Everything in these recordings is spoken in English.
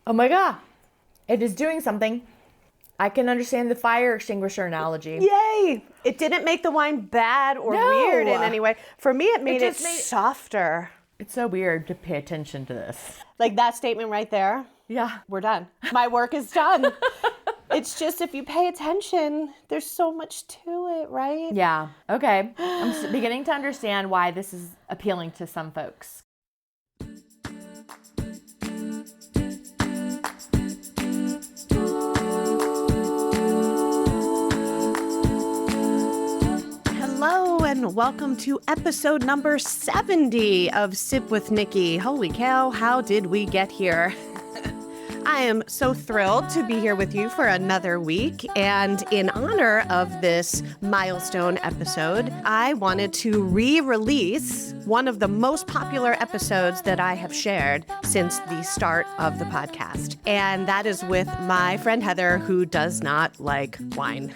Oh my God. It is doing something. I can understand the fire extinguisher analogy. Yay! It didn't make the wine bad or weird in any way. For me, it made it softer. It's so weird to pay attention to this. Like that statement right there. Yeah. We're done. My work is done. It's just if you pay attention, there's so much to it, right? Yeah. Okay. I'm beginning to understand why this is appealing to some folks. Hello and welcome to episode number 70 of Sip with Nikki. Holy cow, how did we get here? I am so thrilled to be here with you for another week, and in honor of this milestone episode, I wanted to re-release one of the most popular episodes that I have shared since the start of the podcast, and that is with my friend Heather, who does not like wine.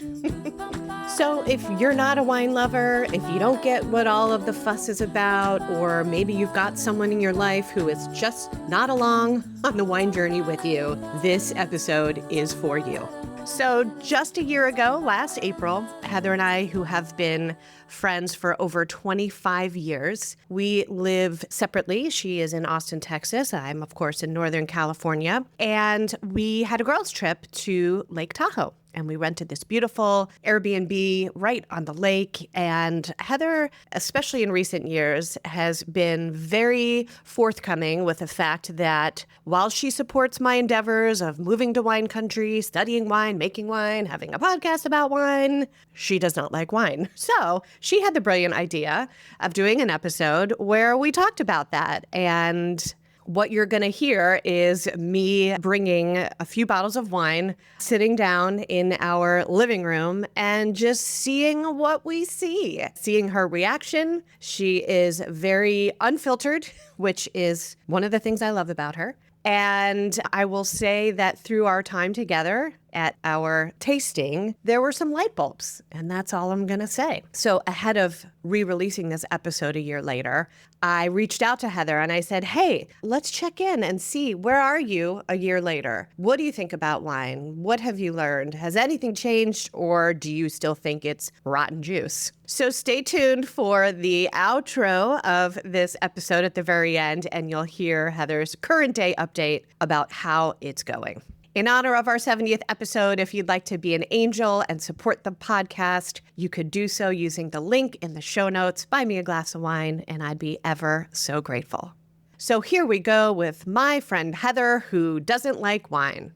So if you're not a wine lover, if you don't get what all of the fuss is about, or maybe you've got someone in your life who is just not along on the wine journey with you, this episode is for you. So just a year ago, last April, Heather and I, who have been friends for over 25 years, we live separately. She is in Austin, Texas. I'm, of course, in Northern California. And we had a girls' trip to Lake Tahoe. And we rented this beautiful Airbnb right on the lake. And Heather, especially in recent years, has been very forthcoming with the fact that while she supports my endeavors of moving to wine country, studying wine, making wine, having a podcast about wine, she does not like wine. So she had the brilliant idea of doing an episode where we talked about that. And what you're going to hear is me bringing a few bottles of wine, sitting down in our living room, and just seeing what we see, seeing her reaction. She is very unfiltered, which is one of the things I love about her. And I will say that through our time together at our tasting, there were some light bulbs, and that's all I'm going to say. So ahead of re-releasing this episode a year later, I reached out to Heather and I said, hey, let's check in and see, where are you a year later? What do you think about wine? What have you learned? Has anything changed, or do you still think it's rotten juice? So stay tuned for the outro of this episode at the very end, and you'll hear Heather's current day update about how it's going. In honor of our 70th episode, if you'd like to be an angel and support the podcast, you could do so using the link in the show notes. Buy me a glass of wine, and I'd be ever so grateful. So here we go with my friend Heather, who doesn't like wine.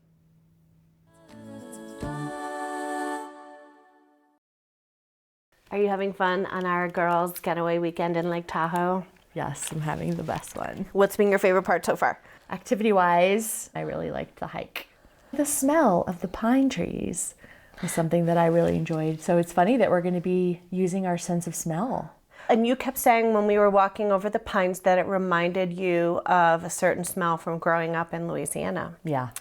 Are you having fun on our girls' getaway weekend in Lake Tahoe? Yes, I'm having the best one. What's been your favorite part so far? Activity-wise, I really liked the hike. The smell of the pine trees was something that I really enjoyed. So it's funny that we're going to be using our sense of smell. And you kept saying when we were walking over the pines that it reminded you of a certain smell from growing up in Louisiana. Yeah.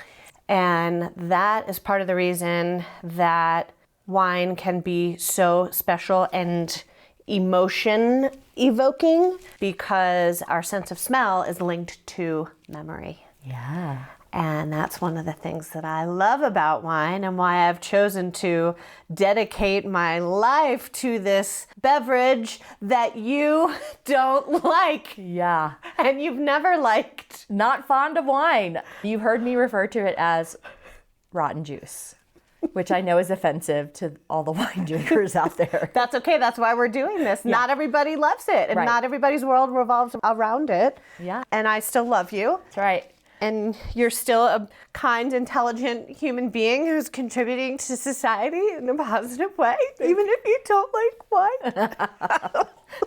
And that is part of the reason that wine can be so special and emotion evoking, because our sense of smell is linked to memory. Yeah. And that's one of the things that I love about wine, and why I've chosen to dedicate my life to this beverage that you don't like. Yeah. And you've never liked. Not fond of wine. You've heard me refer to it as rotten juice, which I know is offensive to all the wine drinkers out there. That's okay. That's why we're doing this. Yeah. Not everybody loves it, and right. Not everybody's world revolves around it. Yeah. And I still love you. That's right. And you're still a kind, intelligent human being who's contributing to society in a positive way, even if you don't like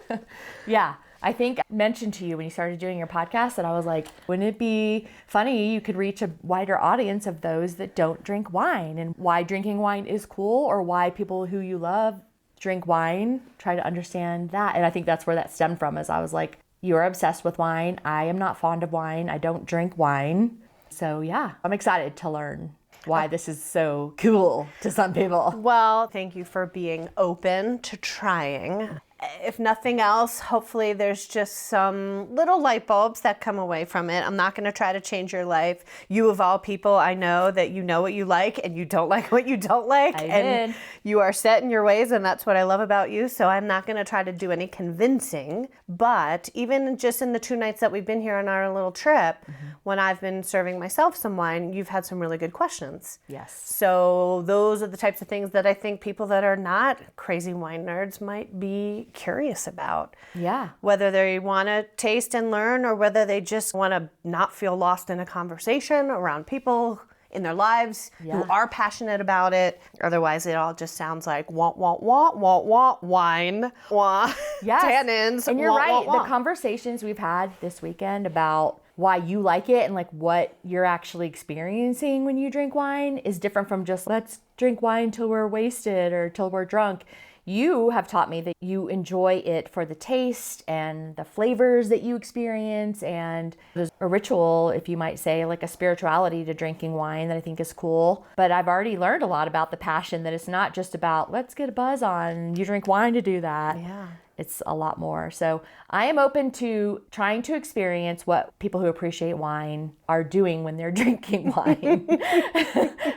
wine. Yeah. I think I mentioned to you when you started doing your podcast that I was like, wouldn't it be funny you could reach a wider audience of those that don't drink wine, and why drinking wine is cool, or why people who you love drink wine, try to understand that. And I think that's where that stemmed from, is I was like, you're obsessed with wine. I am not fond of wine. I don't drink wine. So yeah, I'm excited to learn why this is so cool to some people. Well, thank you for being open to trying. if nothing else, hopefully there's just some little light bulbs that come away from it. I'm not going to try to change your life. You of all people, I know that you know what you like and you don't like what you don't like. And you are set in your ways, and that's what I love about you. So I'm not going to try to do any convincing. But even just in the 2 nights that we've been here on our little trip, when I've been serving myself some wine, you've had some really good questions. Yes. So those are the types of things that I think people that are not crazy wine nerds might be curious about. Yeah. Whether they want to taste and learn, or whether they just want to not feel lost in a conversation around people in their lives who are passionate about it. Otherwise, it all just sounds like wine, tannins. And you're right. The conversations we've had this weekend about why you like it and like what you're actually experiencing when you drink wine is different from just let's drink wine till we're wasted or till we're drunk. You have taught me that you enjoy it for the taste and the flavors that you experience, and there's a ritual, if you might say, like a spirituality to drinking wine that I think is cool. But I've already learned a lot about the passion, that it's not just about let's get a buzz on, you drink wine to do that. Yeah. It's a lot more. So I am open to trying to experience what people who appreciate wine are doing when they're drinking wine.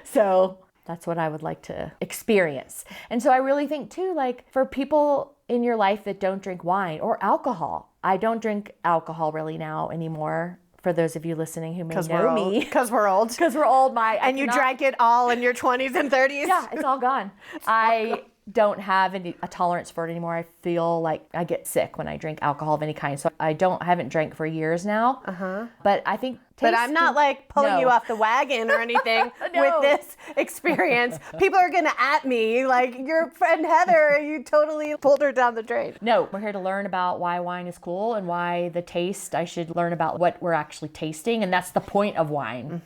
So that's what I would like to experience. And so I really think too, like for people in your life that don't drink wine or alcohol. I don't drink alcohol really now anymore. For those of you listening who may know me. Because we're old. Because we're old. And you drank it all in your 20s and 30s? Yeah, it's all gone. I don't have a tolerance for it anymore. I feel like I get sick when I drink alcohol of any kind. So I haven't drank for years now. But I think But I'm not like pulling you off the wagon or anything with this experience. People are going to at me like, your friend Heather, you totally pulled her down the drain. No, we're here to learn about why wine is cool and why the taste, I should learn about what we're actually tasting. And that's the point of wine.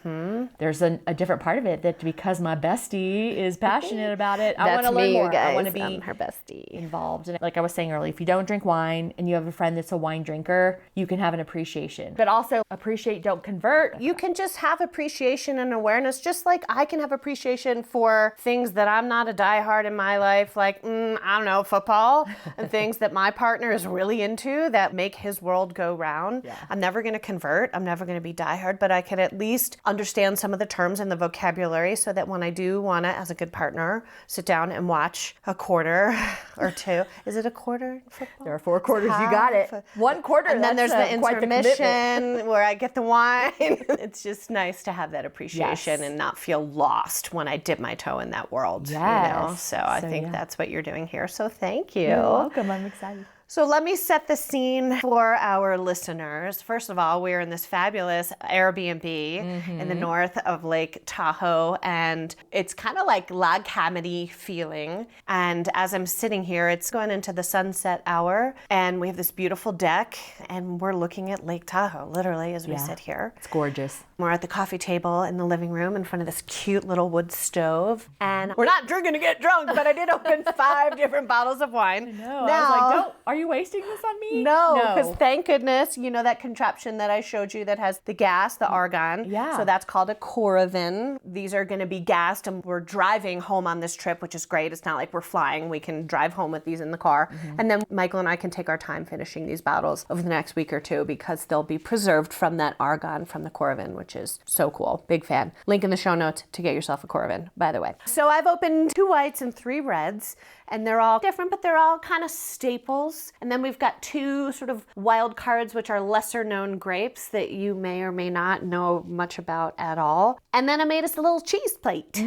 There's a different part of it that because my bestie is passionate about it, I want to learn more. Guys. I want to be her bestie. involved. And like I was saying earlier, if you don't drink wine and you have a friend that's a wine drinker, you can have an appreciation. But also appreciate, don't convert. You can just have appreciation and awareness, just like I can have appreciation for things that I'm not a diehard in my life, like, I don't know, football, and things that my partner is really into that make his world go round. Yeah. I'm never going to convert. I'm never going to be diehard, but I can at least understand some of the terms and the vocabulary so that when I do want to, as a good partner, sit down and watch a quarter or two. Is it a quarter in football? There are 4 quarters. You got it. 1 quarter. And then there's the intermission where I get the wine. It's just nice to have that appreciation and not feel lost when I dip my toe in that world. Yes. You know? So I think that's what you're doing here. So thank you. You're welcome. I'm excited. So let me set the scene for our listeners. First of all, we're in this fabulous Airbnb in the north of Lake Tahoe, and it's kind of like log cabin-y feeling. And as I'm sitting here, it's going into the sunset hour, and we have this beautiful deck, and we're looking at Lake Tahoe, literally, as we sit here. It's gorgeous. We're at the coffee table in the living room in front of this cute little wood stove, and we're not drinking to get drunk, but I did open 5 different bottles of wine. No, I was like, are you wasting this on me? No, because thank goodness, you know that contraption that I showed you that has the gas, the argon. Yeah. So that's called a Coravin. These are going to be gassed, and we're driving home on this trip, which is great. It's not like we're flying. We can drive home with these in the car. And then Michael and I can take our time finishing these bottles over the next week or two because they'll be preserved from that argon from the Coravin, which is so cool. Big fan. Link in the show notes to get yourself a Coravin, by the way. So I've opened 2 whites and 3 reds, and they're all different, but they're all kind of staples. And then we've got 2 sort of wild cards, which are lesser known grapes that you may or may not know much about at all. And then I made us a little cheese plate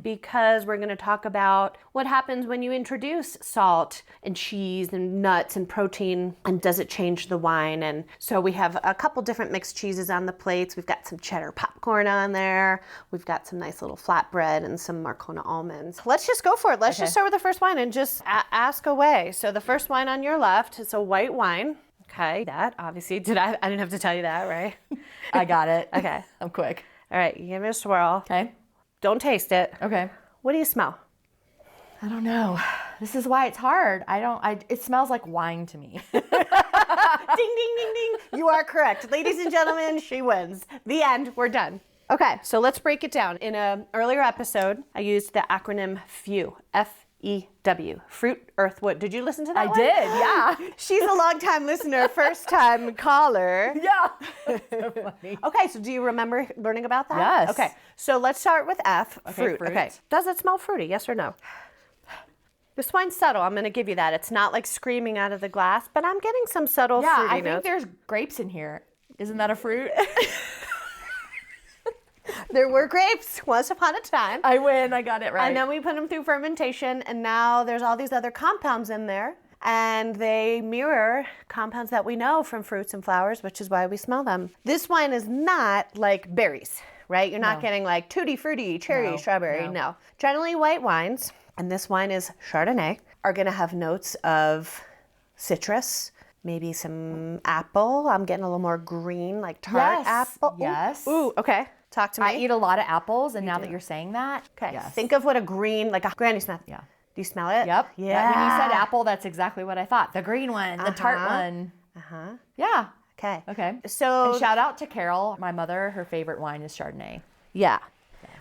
because we're going to talk about what happens when you introduce salt and cheese and nuts and protein, and does it change the wine? And so we have a couple different mixed cheeses on the plates. We've got some cheddar popcorn on there. We've got some nice little flatbread and some Marcona almonds. Let's just go for it. Let's just start with the first wine and just ask away. So the first wine on your left is a white wine. Okay, that obviously, I didn't have to tell you that, right? I got it. Okay. I'm quick. All right, you give me a swirl. Okay. Don't taste it. Okay. What do you smell? I don't know. This is why it's hard. It smells like wine to me. Ding, ding, ding, ding. You are correct. Ladies and gentlemen, she wins. The end. We're done. Okay, so let's break it down. In an earlier episode, I used the acronym FEW, F-R-U-I-T-E-W. Fruit, earth, wood. Did you listen to that I one? did, yeah. She's a long-time listener, first-time caller. Yeah. That's so funny. Okay, so do you remember learning about that? Yes. Okay, so let's start with F, fruit. fruit. Okay, does it smell fruity, yes or no? This wine's subtle, I'm going to give you that. It's not like screaming out of the glass, but I'm getting some subtle Yeah, fruity I think notes. there's grapes in here. Isn't that a fruit? There were grapes once upon a time. I win, I got it right. And then we put them through fermentation, and now there's all these other compounds in there, and they mirror compounds that we know from fruits and flowers, which is why we smell them. This wine is not like berries, right? You're not getting like tutti frutti, cherry, No, strawberry, no. no. Generally white wines, and this wine is Chardonnay, are gonna have notes of citrus, maybe some apple. I'm getting a little more green, like tart Yes, apple. yes. Ooh, okay. Talk to me. I eat a lot of apples, and now that you're saying that, Okay. yes. Think of what a green, like a Granny Smith. Yeah. Do you smell it? Yep. Yeah. When you said apple, that's exactly what I thought. The green one, the tart one. Uh-huh. Yeah. Okay. Okay. So And shout out to Carol, my mother. Her favorite wine is Chardonnay. yeah.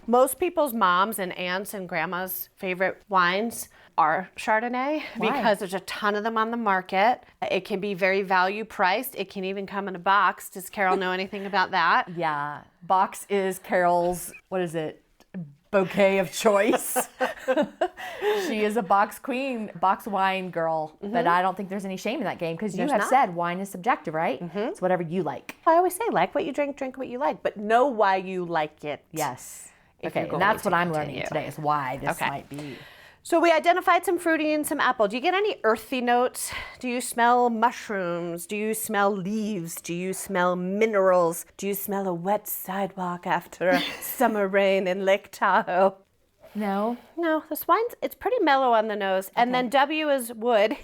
Most people's moms and aunts and grandmas' favorite wines are Chardonnay because there's a ton of them on the market. It can be very value priced. It can even come in a box. Does Carol know anything about that? Yeah. Box is Carol's, what is it? Bouquet of choice. She is a box queen, box wine girl. But I don't think there's any shame in that game because you There's have not. said wine is subjective, right? It's whatever you like. I always say, like what you drink, drink what you like, but know why you like it. Yes. If Okay, you're going and that's to what I'm continue. learning today is why this Okay. might be. So we identified some fruity and some apple. Do you get any earthy notes? Do you smell mushrooms? Do you smell leaves? Do you smell minerals? Do you smell a wet sidewalk after a summer rain in Lake Tahoe? No. No, this wine's, it's pretty mellow on the nose. And then W is wood.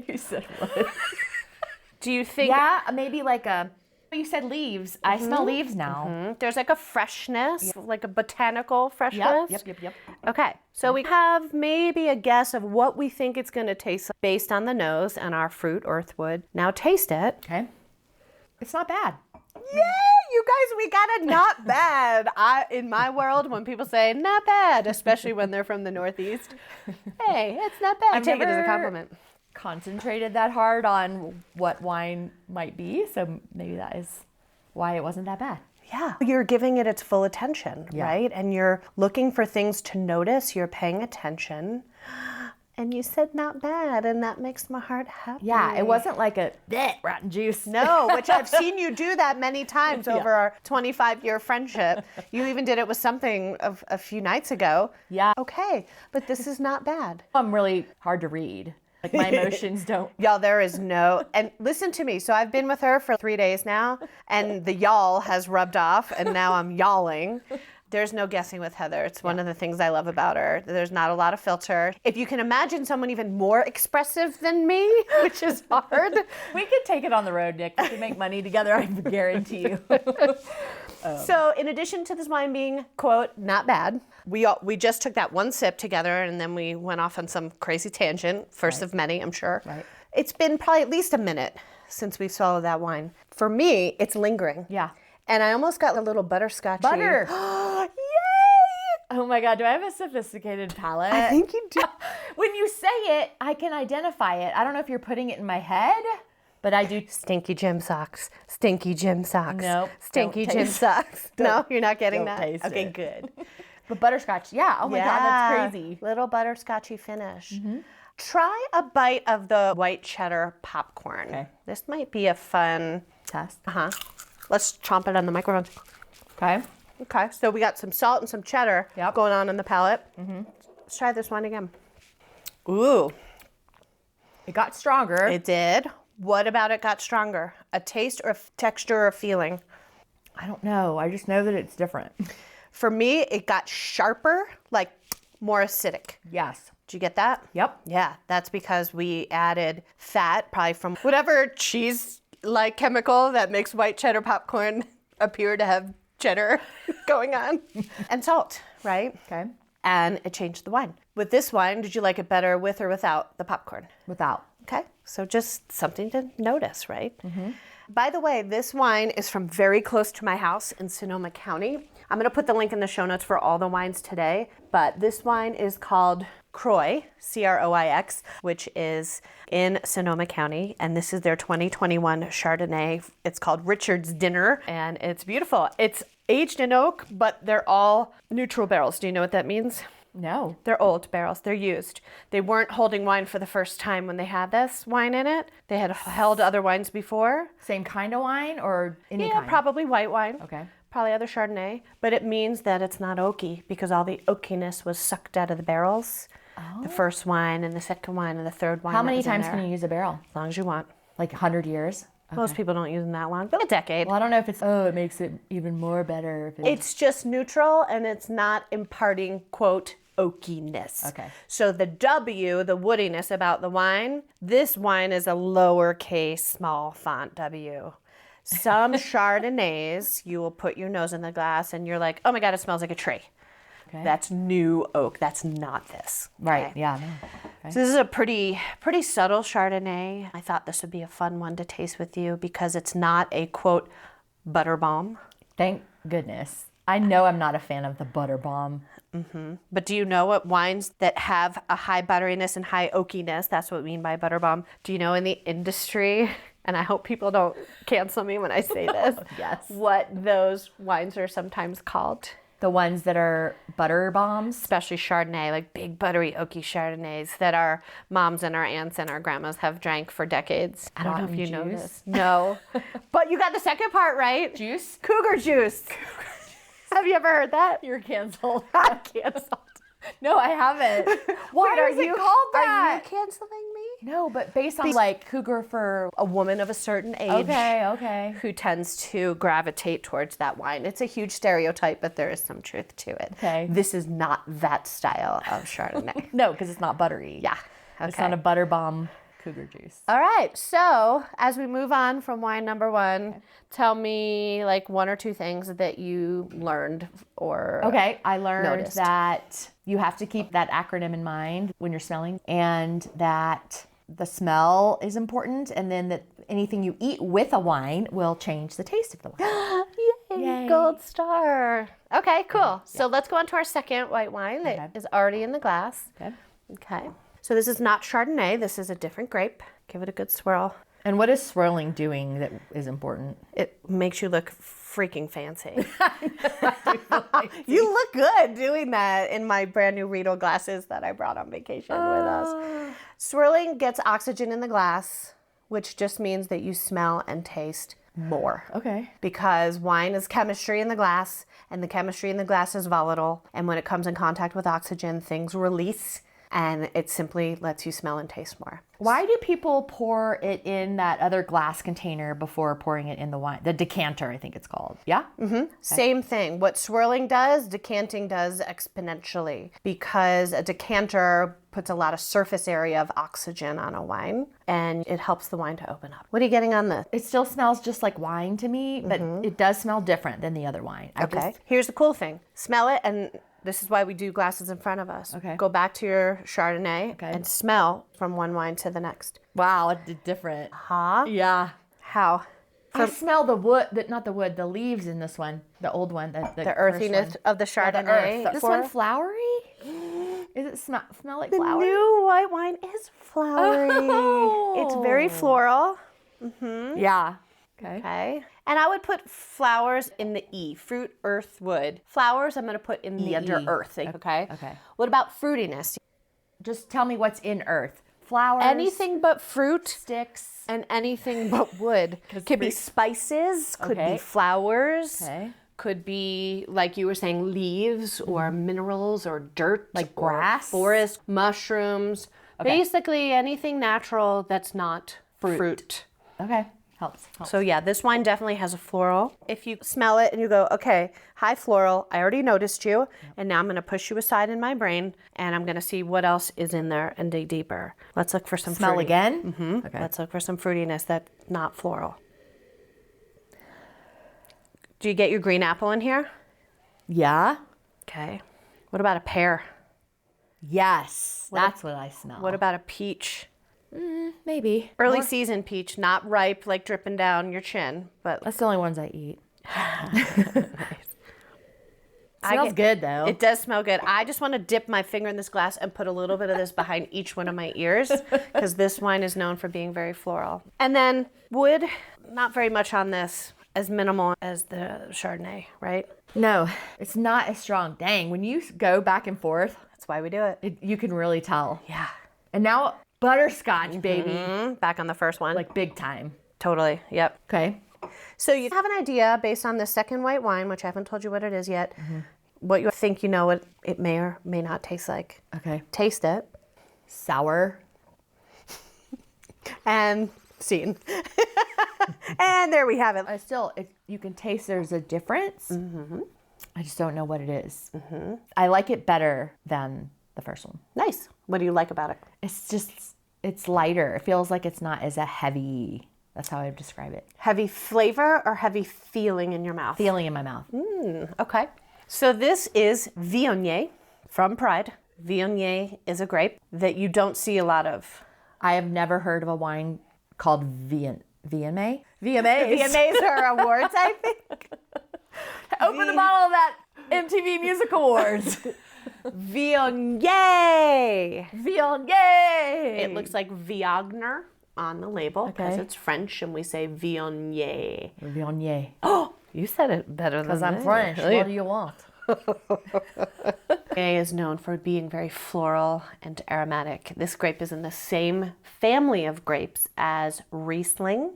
You said what? Do you think Yeah, maybe like a, you said leaves. I smell leaves now. there's like a freshness, like a botanical freshness? Yep. Okay, so we have maybe a guess of what we think it's going to taste like based on the nose and our fruit, earthwood. Now taste it. Okay. It's not bad. Yay, you guys, we got a not bad. In my world, when people say not bad, especially when they're from the Northeast, hey, it's not bad. I I've take it as a never compliment. Concentrated that hard on what wine might be, so maybe that is why it wasn't that bad. Yeah, you're giving it its full attention, Yeah. right? And you're looking for things to notice. You're paying attention. And you said not bad, and that makes my heart happy. Yeah, it wasn't like a bleh, rotten juice. No, which I've seen you do that many times over our 25-year friendship. You even did it with something of a few nights ago. Yeah. Okay, but this is not bad. I'm really hard to read. Like my emotions don't. Y'all, there is no, and listen to me. So I've been with her for 3 days now, and the y'all has rubbed off, and now I'm yawling. There's no guessing with Heather. It's one of the things I love about her. There's not a lot of filter. If you can imagine someone even more expressive than me, which is hard. We could take it on the road, Nick. We could make money together, I guarantee you. So in addition to this wine being, quote, not bad, we just took that one sip together and then we went off on some crazy tangent, first of many, I'm sure. Right. It's been probably at least a minute since we swallowed that wine. For me, it's lingering. Yeah. And I almost got a little butterscotchy. Butter. Yay! Oh my God, do I have a sophisticated palate? I think you do. When you say it, I can identify it. I don't know if you're putting it in my head, but I do. Stinky gym socks. Stinky gym socks. Nope, Stinky don't gym taste- socks. No, you're not getting don't that? taste Okay, it. good. But butterscotch, yeah. Oh my God, that's crazy. Little butterscotchy finish. Try a bite of the white cheddar popcorn. Okay. This might be a fun. Test. Let's chomp it on the microphone. Okay. Okay, so we got some salt and some cheddar Yep. going on in the palate. Let's try this one again. Ooh, It got stronger. it did. What about it got stronger? A taste or a texture or a feeling? I don't know. I just know that it's different. For me, it got sharper, like more acidic. Yes. Did you get that? Yep. Yeah, that's because we added fat, probably from whatever cheese-like chemical that makes white cheddar popcorn appear to have cheddar going on. And salt, right? Okay. And it changed the wine. With this wine, did you like it better with or without the popcorn? Without. Okay, so just something to notice, right? By the way, this wine is from very close to my house in Sonoma County. I'm going to put the link in the show notes for all the wines today, but this wine is called Croix, Croix, which is in Sonoma County, and this is their 2021 Chardonnay. It's called Richard's Dinner, and it's beautiful. It's aged in oak, but they're all neutral barrels. Do you know what that means? No. They're old barrels. They're used. They weren't holding wine for the first time when they had this wine in it. They had held other wines before. Same kind of wine or any kind? Probably white wine. Okay. Probably other Chardonnay. But it means that it's not oaky because all the oakiness was sucked out of the barrels. The first wine and the second wine and the third wine. How many times can you use a barrel? As long as you want. Like 100 years? Most people don't use them that long, but a decade. Well, I don't know if it's, it makes it even more better. If It's just neutral and it's not imparting, quote, oakiness. Okay. So the W, the woodiness about the wine, this wine is a lowercase small font W. Some Chardonnays, you will put your nose in the glass and you're like, oh my God, it smells like a tree. Okay. That's new oak. That's not this. Right. Okay. Yeah. No. Okay. So this is a pretty subtle Chardonnay. I thought this would be a fun one to taste with you because it's not a, quote, butter bomb. Thank goodness. I know I'm not a fan of the butter bomb. Mm-hmm. But do you know what wines that have a high butteriness and high oakiness, that's what we mean by butter bomb, do you know in the industry, and I hope people don't cancel me when I say this, Yes. what those wines are sometimes called? The ones that are butter bombs? Especially Chardonnay, like big buttery oaky Chardonnays that our moms and our aunts and our grandmas have drank for decades. I don't know if you know this. No. But you got the second part right. Juice? Cougar juice. Have you ever heard that? You're canceled. I'm canceled. No, I haven't. Why Wait, is it called that? Are you canceling me? No, but based on like cougar for... A woman of a certain age. Okay. Who tends to gravitate towards that wine. It's a huge stereotype, but there is some truth to it. Okay. This is not that style of Chardonnay. No, because it's not buttery. Yeah. Okay. It's not a butter bomb cougar juice. All right. So as we move on from wine number one, tell me like one or two things that you learned or Okay, I learned noticed. that you have to keep that acronym in mind when you're smelling, and that the smell is important, and then that anything you eat with a wine will change the taste of the wine. Yay, Yay. gold star. Okay, cool. So let's go on to our second white wine that is already in the glass. Okay. So this is not Chardonnay. This is a different grape. Give it a good swirl. And what is swirling doing that is important? It makes you look freaking fancy. You look good doing that in my brand new Riedel glasses that I brought on vacation with us. Swirling gets oxygen in the glass, which just means that you smell and taste more. Okay. Because wine is chemistry in the glass, and the chemistry in the glass is volatile. And when it comes in contact with oxygen, things release, and it simply lets you smell and taste more. Why do people pour it in that other glass container before pouring it in the wine? The decanter, I think it's called. Yeah? Mm-hmm. Same thing. What swirling does, decanting does exponentially, because a decanter puts a lot of surface area of oxygen on a wine, and it helps the wine to open up. What are you getting on this? It still smells just like wine to me, but it does smell different than the other wine. Okay. Here's the cool thing. Smell it, and this is why we do glasses in front of us. Okay. Go back to your Chardonnay and smell from one wine to the next. Wow, it's different. Huh? Yeah. How? I smell the wood, the leaves in this one, the old one. The earthiness of the Chardonnay. Yeah, the earth. This one flowery? Is it smell like The flower? new white wine is flowery. Oh. It's very floral. Yeah. Okay. Okay. And I would put flowers in the E, fruit, earth, wood. Flowers I'm going to put in the under E. earth, okay? Okay. What about fruitiness? Just tell me what's in earth. Flowers. Anything but fruit Sticks. and anything but wood. Could be spices, could be flowers. Okay. Could be, like you were saying, leaves or minerals or dirt. Like or grass? forest, mushrooms. Basically anything natural that's not fruit. Okay. Helps. So yeah, this wine definitely has a floral. If you smell it and you go, okay, high floral, I already noticed you, and now I'm going to push you aside in my brain, and I'm going to see what else is in there and dig deeper. Let's look for some Smell fruity. again? Mm-hmm. Okay. Let's look for some fruitiness that's not floral. Do you get your green apple in here? Yeah. Okay. What about a pear? Yes. That's what I smell. What about a peach? Maybe. Early season peach, not ripe, like dripping down your chin, but That's the only ones I eat. Smells good though. It does smell good. I just want to dip my finger in this glass and put a little bit of this behind each one of my ears because this wine is known for being very floral. And then wood, not very much on this, as minimal as the Chardonnay, right? No, it's not as strong. Dang, when you go back and forth, That's why we do it. you can really tell. Yeah. And now butterscotch, baby. Back on the first one. Like big time. Totally. Yep. Okay. So you have an idea based on the second white wine, which I haven't told you what it is yet, what you think you know what it may or may not taste like. Okay. Taste it. Sour. And scene. And there we have it. You can taste there's a difference. I just don't know what it is. I like it better than the first one. Nice. What do you like about it? It's lighter. It feels like it's not as a heavy, that's how I would describe it. Heavy flavor or heavy feeling in your mouth? Feeling in my mouth. Okay. So this is Viognier from Pride. Viognier is a grape that you don't see a lot of. I have never heard of a wine called VMA. VMAs. VMAs are awards, I think. Open the bottle of that MTV Music Awards. Viognier. Viognier. It looks like Viognier on the label because it's French and we say Viognier. Viognier. Oh, you said it better than Because I'm French. What do you want? Viognier is known for being very floral and aromatic. This grape is in the same family of grapes as Riesling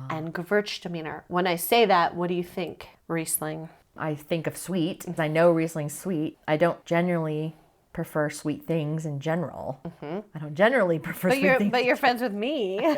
and Gewürztraminer. When I say that, what do you think, Riesling? I think of sweet, because I know Riesling's sweet. I don't generally prefer sweet things in general. I don't generally prefer sweet things. But you're friends with me.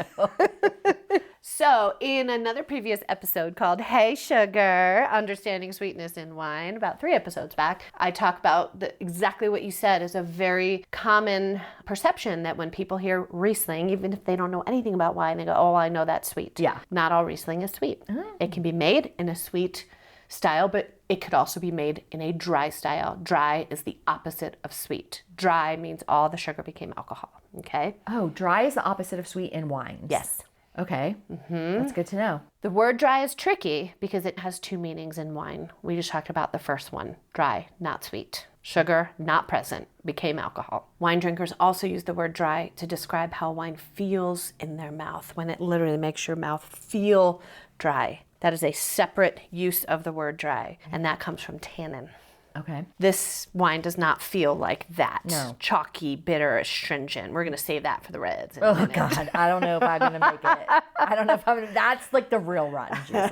So, in another previous episode called Hey Sugar, Understanding Sweetness in Wine, about 3 episodes back, I talk about exactly what you said is a very common perception that when people hear Riesling, even if they don't know anything about wine, they go, oh, I know that's sweet. Yeah. Not all Riesling is sweet. It can be made in a sweet style, but it could also be made in a dry style. Dry is the opposite of sweet. Dry means all the sugar became alcohol, okay? Oh, dry is the opposite of sweet in wines. Yes. Okay. That's good to know. The word dry is tricky because it has 2 meanings in wine. We just talked about the first one. Dry, not sweet. Sugar, not present, became alcohol. Wine drinkers also use the word dry to describe how wine feels in their mouth when it literally makes your mouth feel dry. That is a separate use of the word dry, and that comes from tannin. Okay. This wine does not feel like that. No. Chalky, bitter, astringent. We're going to save that for the reds. Oh, God. I don't know if I'm going to make it. I don't know if I'm going to. That's like the real rotten juice.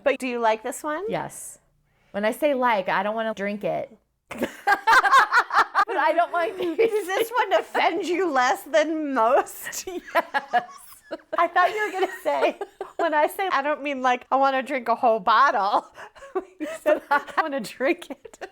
But do you like this one? Yes. When I say like, I don't want to drink it. But I don't mind. Does this one offend you less than most? Yes. I thought you were going to say, when I say, I don't mean like I want to drink a whole bottle. You said I want to drink it.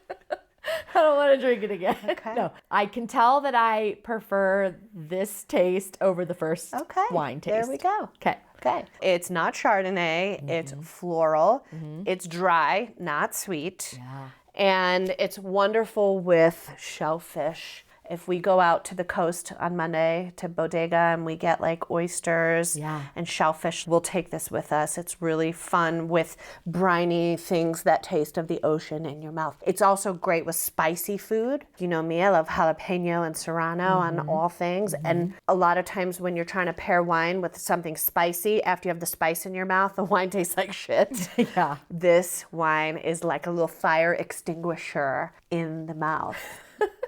I don't want to drink it again. Okay. No, I can tell that I prefer this taste over the first wine taste. There we go. Okay. Okay. It's not Chardonnay. It's floral. It's dry, not sweet. Yeah. And it's wonderful with shellfish. If we go out to the coast on Monday to Bodega and we get like oysters and shellfish, we'll take this with us. It's really fun with briny things that taste of the ocean in your mouth. It's also great with spicy food. You know me, I love jalapeno and serrano on all things. And a lot of times when you're trying to pair wine with something spicy, after you have the spice in your mouth, the wine tastes like shit. Yeah. This wine is like a little fire extinguisher in the mouth.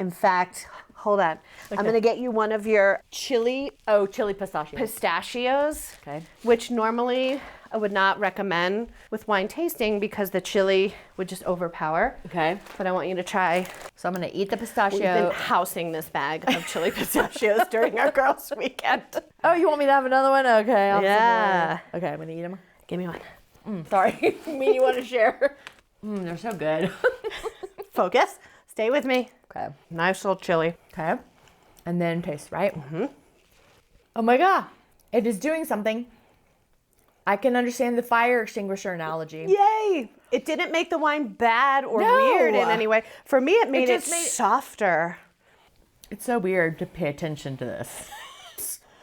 In fact, hold on. Okay. I'm going to get you one of your chili pistachios, which normally I would not recommend with wine tasting because the chili would just overpower. Okay. But I want you to try. So I'm going to eat the pistachio. We've been housing this bag of chili pistachios during our girls' weekend. Oh, you want me to have another one? Okay. I'll Yeah. Okay, I'm going to eat them. Give me one. Sorry. I mean, you want to share? They're so good. Focus. Stay with me. Okay. Nice little chili. Okay. And then taste, right? Oh my God. It is doing something. I can understand the fire extinguisher analogy. Yay! It didn't make the wine bad or weird in any way. For me, it made it just made softer. It's so weird to pay attention to this.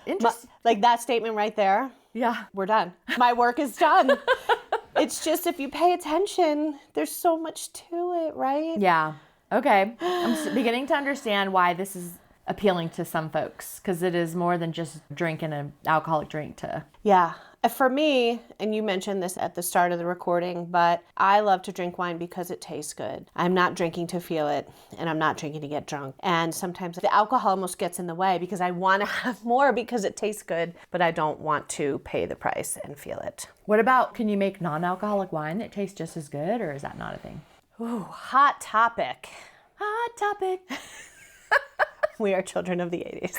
Interesting. Like that statement right there. Yeah. We're done. My work is done. It's just if you pay attention, there's so much to it, right? Yeah. Okay. I'm beginning to understand why this is appealing to some folks, because it is more than just drinking an alcoholic drink to... Yeah. For me, and you mentioned this at the start of the recording, but I love to drink wine because it tastes good. I'm not drinking to feel it, and I'm not drinking to get drunk. And sometimes the alcohol almost gets in the way because I want to have more because it tastes good, but I don't want to pay the price and feel it. What about, can you make non-alcoholic wine that tastes just as good, or is that not a thing? Ooh, hot topic. Hot topic. We are children of the 80s.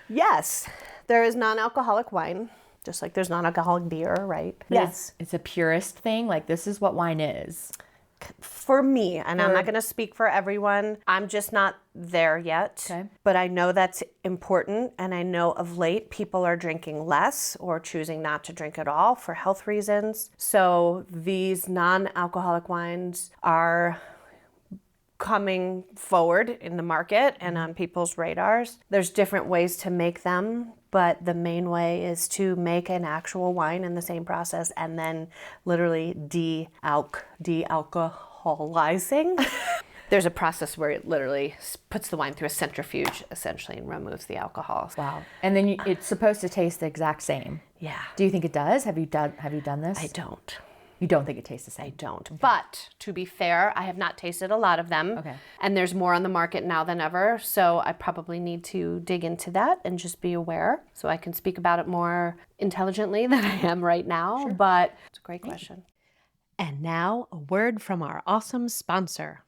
Yes, there is non-alcoholic wine, just like there's non-alcoholic beer, right? Yes. It's a purist thing. Like, this is what wine is. For me, and I'm not going to speak for everyone, I'm just not there yet. Okay. But I know that's important, and I know of late people are drinking less or choosing not to drink at all for health reasons. So these non-alcoholic wines are coming forward in the market and on people's radars. There's different ways to make them, but the main way is to make an actual wine in the same process and then literally de-alcoholizing. There's a process where it literally puts the wine through a centrifuge, essentially, and removes the alcohol. Wow. And then it's supposed to taste the exact same. Yeah. Do you think it does? Have you done this? I don't. You don't think it tastes the same? I don't. Okay. But to be fair, I have not tasted a lot of them. Okay. And there's more on the market now than ever. So I probably need to dig into that and just be aware so I can speak about it more intelligently than I am right now. Sure. But it's a great question. And now a word from our awesome sponsor.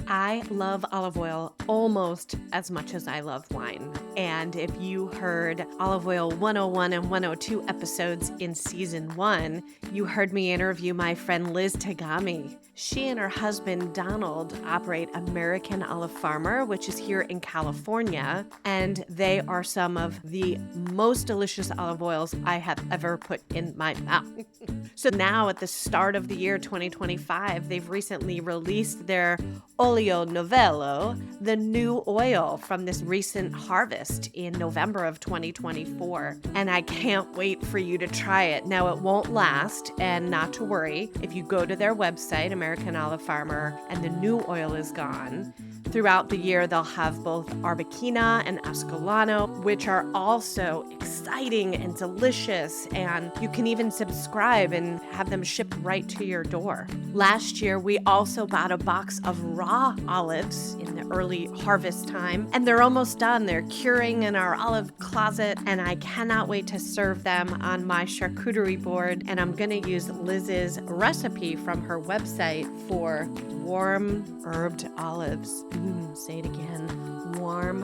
I love olive oil almost as much as I love wine. And if you heard Olive Oil 101 and 102 episodes in season 1, you heard me interview my friend Liz Tagami. She and her husband Donald operate American Olive Farmer, which is here in California, and they are some of the most delicious olive oils I have ever put in my mouth. So now at the start of the year 2025, they've recently released their Olio Novello, the new oil from this recent harvest in November of 2024. And I can't wait for you to try it. Now, it won't last, and not to worry, if you go to their website, American Olive Farmer, and the new oil is gone, throughout the year, they'll have both Arbequina and Ascolano, which are also exciting and delicious, and you can even subscribe and have them shipped right to your door. Last year, we also bought a box of raw olives in the early harvest time, and they're almost done. They're curing in our olive closet, and I cannot wait to serve them on my charcuterie board, and I'm gonna use Liz's recipe from her website for warm herbed olives. Say it again, warm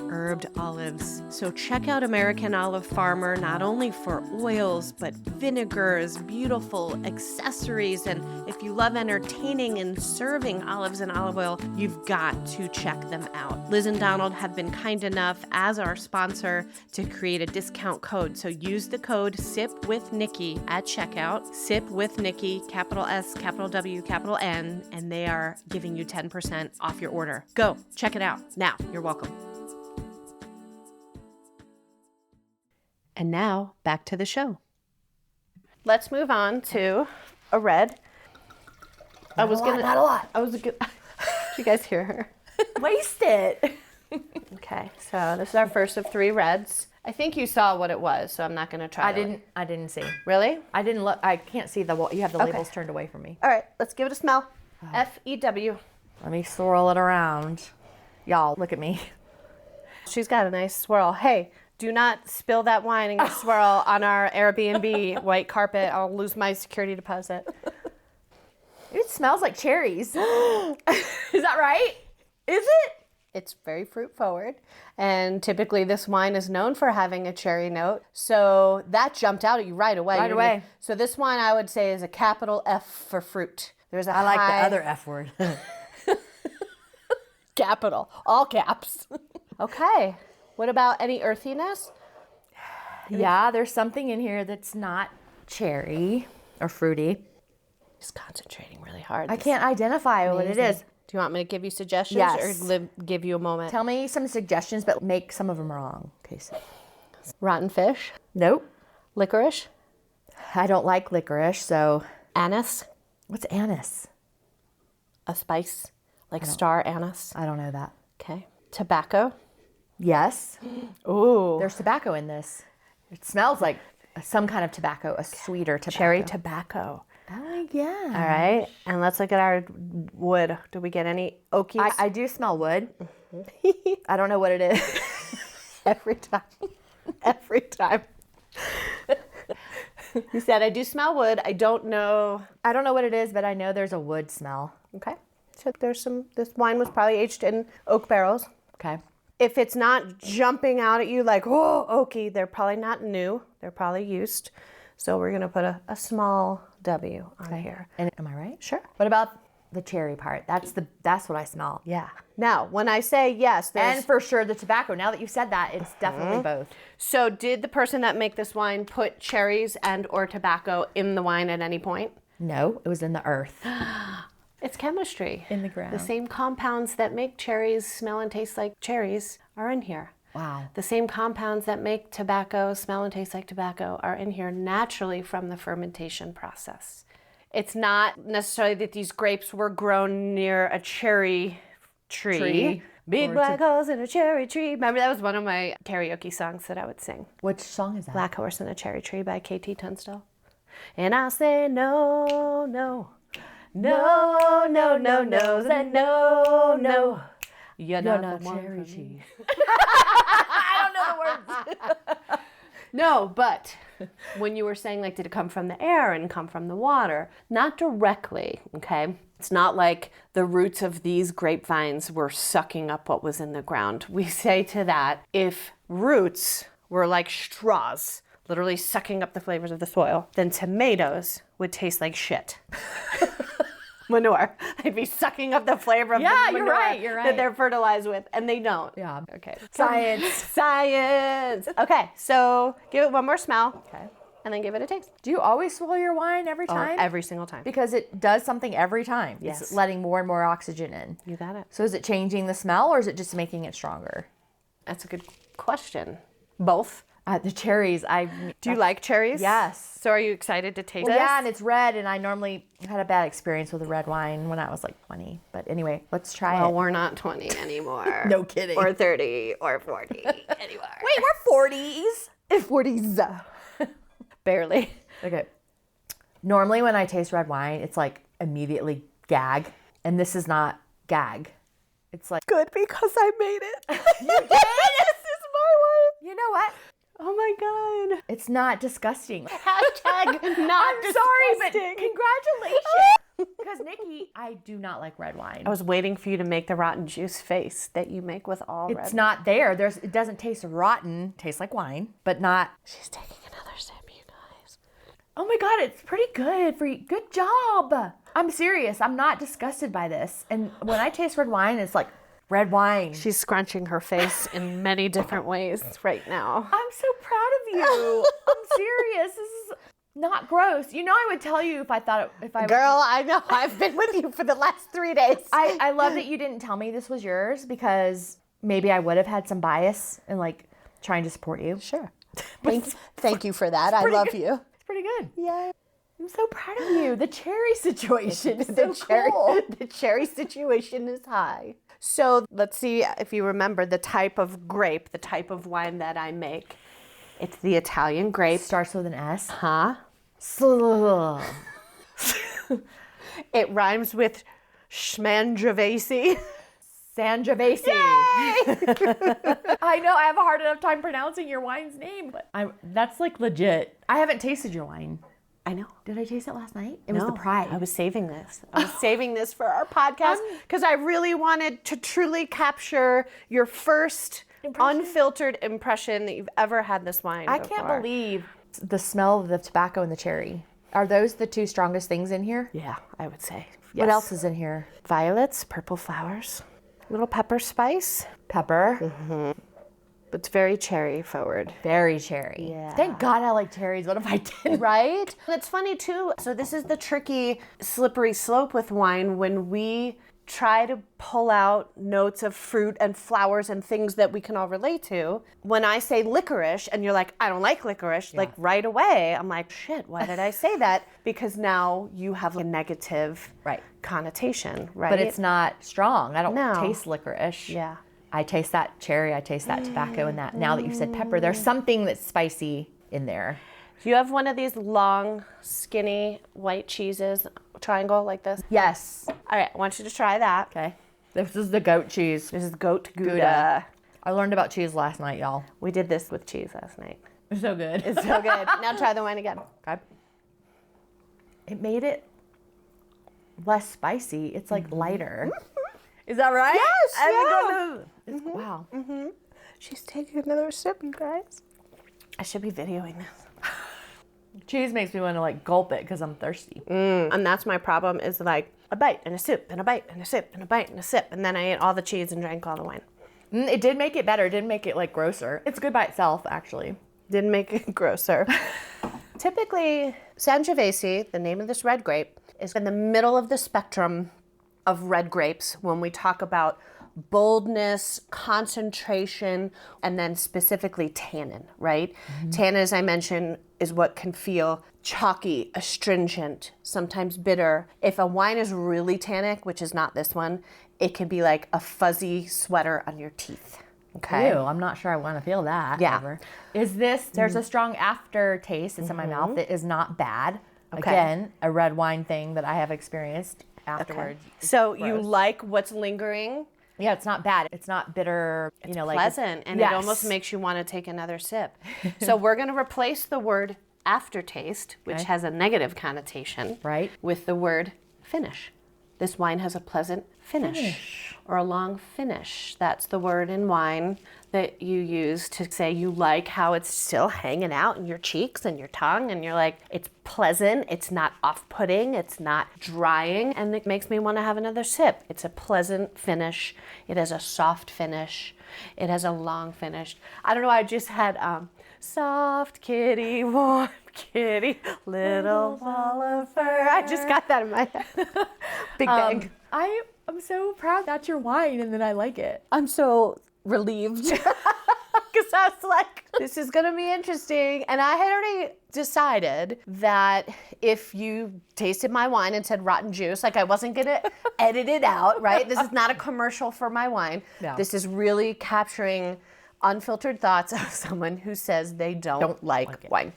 herbed olives. So check out American Olive Farmer, not only for oils, but vinegars, beautiful accessories. And if you love entertaining and serving olives and olive oil, you've got to check them out. Liz and Donald have been kind enough as our sponsor to create a discount code. So use the code SIPWithNikki at checkout, SIPWithNikki, capital S, capital W, capital N, and they are giving you 10% off your order. Go, check it out. Now, you're welcome. And now, back to the show. Let's move on to a red. Not a lot. Did you guys hear her? Waste it. Okay, so this is our first of 3 reds. I think you saw what it was, so I'm not going to try. I didn't see. Really? I didn't look. I can't see you have the labels turned away from me. All right, let's give it a smell. F-E-W. Let me swirl it around. Y'all, look at me. She's got a nice swirl. Hey, do not spill that wine and swirl on our Airbnb white carpet. I'll lose my security deposit. It smells like cherries. Is that right? Is it? It's very fruit forward, and typically this wine is known for having a cherry note. So that jumped out at you right away. Right away. So this wine I would say is a capital F for fruit. I like the other F word. Capital, all caps. Okay. What about any earthiness? Yeah, there's something in here that's not cherry or fruity. Just concentrating really hard. I can't identify what it is. Do you want me to give you suggestions Yes. or give you a moment? Tell me some suggestions, but make some of them wrong. Okay. So. Rotten fish, Nope. licorice, I don't like licorice, so anise, what's anise? a spice like star anise. I don't know that. Okay. Tobacco. Yes. Ooh. There's tobacco in this. It smells like some kind of tobacco, a sweeter tobacco. Cherry tobacco. Oh, yeah. All right. And let's look at our wood. Do we get any oakies? I do smell wood. I don't know what it is. Every time. Every time. You said, I do smell wood. I don't know. I don't know what it is, but I know there's a wood smell. Okay. So this wine was probably aged in oak barrels. Okay. If it's not jumping out at you like, oh, oaky, they're probably not new. They're probably used. So we're going to put a small W on here. And am I right? Sure. What about the cherry part? That's what I smell. Yeah. Now, when I say yes, there's... And for sure the tobacco. Now that you've said that, it's definitely both. So did the person that make this wine put cherries and or tobacco in the wine at any point? No, it was in the earth. It's chemistry. In the ground. The same compounds that make cherries smell and taste like cherries are in here. Wow. The same compounds that make tobacco smell and taste like tobacco are in here naturally from the fermentation process. It's not necessarily that these grapes were grown near a cherry tree. Big black holes in a cherry tree. Remember, that was one of my karaoke songs that I would sing. Which song is that? Black Horse in a Cherry Tree by KT Tunstall. And I say no, no. No, no, no, no, and no, no. You're not cherry tree. I don't know the words. No, but when you were saying, like, did it come from the air and come from the water? Not directly, okay? It's not like the roots of these grapevines were sucking up what was in the ground. We say to that, if roots were like straws, literally sucking up the flavors of the soil, then tomatoes would taste like shit. Manure. They'd be sucking up the flavor of the manure you're right. that they're fertilized with, and they don't. Yeah. Okay. Science. Science. Okay, so give it one more smell. Okay. And then give it a taste. Do you always swirl your wine every time? Every single time. Because it does something every time. Yes. It's letting more and more oxygen in. You got it. So is it changing the smell or is it just making it stronger? That's a good question. Both. The cherries, Do you like cherries? Yes. So are you excited to taste Well, this? yeah, and it's red, and I normally had a bad experience with a red wine when I was like 20. But anyway, let's try Well, it. we're not 20 anymore. No kidding. Or 30 or 40 anymore. Wait, we're 40s? 40s. Barely. Okay. Normally when I taste red wine, it's like immediately gag. And this is not gag. It's like, Good, because I made it. you did? This is my wine. You know what? Oh my God. It's not disgusting. Hashtag not I'm sorry, but disgusting. congratulations. Because Nikki, I do not like red wine. I was waiting for you to make the rotten juice face that you make with all red. It's not there. It doesn't taste rotten. Tastes like wine, but not. She's taking another sip, you guys. Oh my God, it's pretty good for you. Good job. I'm serious. I'm not disgusted by this. And when I taste red wine, it's like red wine. She's scrunching her face in many different ways right now. I'm so proud of you. I'm serious. This is not gross. You know, I would tell you if I thought if I Girl, I know. I've been with you for the last 3 days. I love that you didn't tell me this was yours because maybe I would have had some bias in like trying to support you. Sure. Thank you for that. I love you. It's pretty good. Yeah. I'm so proud of you. The cherry situation is so cool. The cherry situation is high. So let's see if you remember the type of grape, the type of wine that I make. It's the Italian grape. Starts with an S. Huh? Sl- It rhymes with Schmangiavesi. Sangiovese. I know. I have a hard enough time pronouncing your wine's name, but that's like legit. I haven't tasted your wine. I know. Did I taste it last night? It was the pride. I was saving this. I was saving this for our podcast because I really wanted to truly capture your first unfiltered impression that you've ever had this wine I before. can't believe the smell of the tobacco and the cherry. Are those the two strongest things in here? Yeah, I would say. What Yes. else is in here? Violets, purple flowers, little pepper spice. Pepper. It's very cherry forward. Very cherry. Yeah. Thank God I like cherries. What if I didn't? Right? It's funny too. So this is the tricky slippery slope with wine. When we try to pull out notes of fruit and flowers and things that we can all relate to. When I say licorice and you're like, I don't like licorice, like right away, I'm like, shit, why did I say that? Because now you have a negative connotation, right? But it's not strong. I don't No. taste licorice. Yeah. I taste that cherry, I taste that tobacco, and that. Now that you've said pepper, there's something that's spicy in there. Do you have one of these long, skinny white cheeses, triangle like this? Yes. All right, I want you to try that. Okay. This is the goat cheese. This is goat Gouda. Gouda. I learned about cheese last night, y'all. We did this with cheese last night. It's so good. It's so good. Now try the wine again. Okay. It made it less spicy. It's like lighter. Is that right? Yes, It's, wow. She's taking another sip, you guys. I should be videoing this. Cheese makes me want to like gulp it because I'm thirsty. And that's my problem is like a bite and a sip and a bite and a sip and a bite and a sip. And then I ate all the cheese and drank all the wine. It did make it better. It didn't make it like grosser. It's good by itself, actually. Didn't make it grosser. Typically, Sangiovese, the name of this red grape, is in the middle of the spectrum of red grapes when we talk about boldness, concentration, and then specifically tannin, right? Tannin, as I mentioned, is what can feel chalky, astringent, sometimes bitter. If a wine is really tannic, which is not this one, it can be like a fuzzy sweater on your teeth. Okay. Ew, I'm not sure I want to feel that. Yeah. Ever. Is this, there's a strong aftertaste that's in my mouth that is not bad. Okay. Again, a red wine thing that I have experienced afterwards. So you like what's lingering? Yeah, it's not bad. It's not bitter, you know, like Pleasant, and it almost makes you want to take another sip. So we're going to replace the word aftertaste, which has a negative connotation, Right. with the word finish. This wine has a pleasant finish. Or a long finish. That's the word in wine that you use to say you like how it's still hanging out in your cheeks and your tongue, and you're like, it's pleasant, it's not off-putting, it's not drying, and it makes me want to have another sip. It's a pleasant finish. It has a soft finish. It has a long finish. I don't know, I just had soft kitty, warm kitty, little ball of fur. I just got that in my head. Big bang. I'm so proud that's your wine and that I like it. I'm so relieved because I was like, this is going to be interesting. And I had already decided that if you tasted my wine and said rotten juice, like I wasn't going to edit it out, right? This is not a commercial for my wine. No. This is really capturing unfiltered thoughts of someone who says they don't like wine.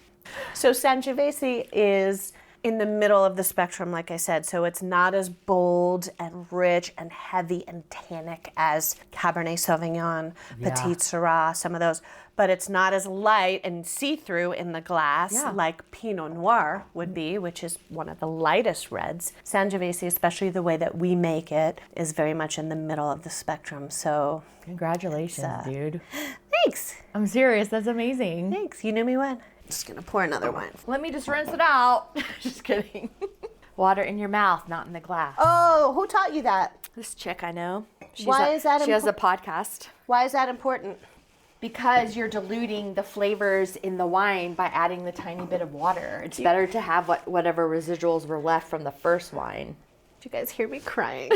So Sangiovese is in the middle of the spectrum, like I said. So it's not as bold and rich and heavy and tannic as Cabernet Sauvignon, Petit Syrah, some of those. But it's not as light and see-through in the glass like Pinot Noir would be, which is one of the lightest reds. Sangiovese, especially the way that we make it, is very much in the middle of the spectrum. So Congratulations, dude. thanks. I'm serious. That's amazing. Thanks. You knew me when. Just gonna pour another wine. Let me just rinse it out. Just kidding. Water in your mouth, not in the glass. Oh, who taught you that? This chick I know. Why is that She has a podcast. Why is that important? Because you're diluting the flavors in the wine by adding the tiny bit of water. It's better to have whatever residuals were left from the first wine. Did you guys hear me crying?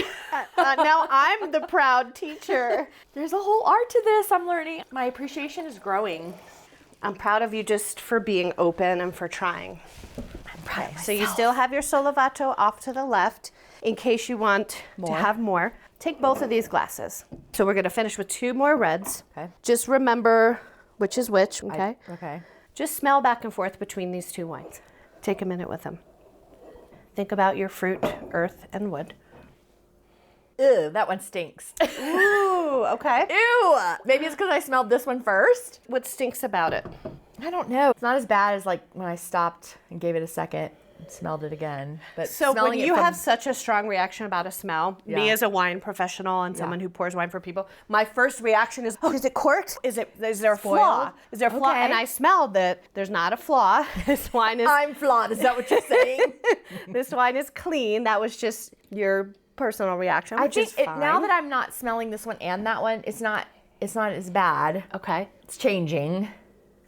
Now I'm the proud teacher. There's a whole art to this, I'm learning. My appreciation is growing. I'm proud of you just for being open and for trying. I'm proud of myself. So you still have your Solavato off to the left in case you want to have more. Take both of these glasses. So we're going to finish with 2 more reds. Okay. Just remember which is which, okay? Okay. Just smell back and forth between these 2 wines. Take a minute with them. Think about your fruit, earth, and wood. Ew, that one stinks. Ooh, okay. Ew! Maybe it's because I smelled this one first. What stinks about it? I don't know. It's not as bad as like when I stopped and gave it a second and smelled it again. But So when smelling it you from- have such a strong reaction about a smell, me as a wine professional and someone who pours wine for people, my first reaction is, oh, is it corked? Is there a flaw? Is there a flaw? Okay. And I smelled that there's not a flaw. This wine is I'm flawed. Is that what you're saying? this wine is clean. That was just your personal reaction, I which is think fine. now that I'm not smelling this one and that one, it's not as bad. Okay. It's changing.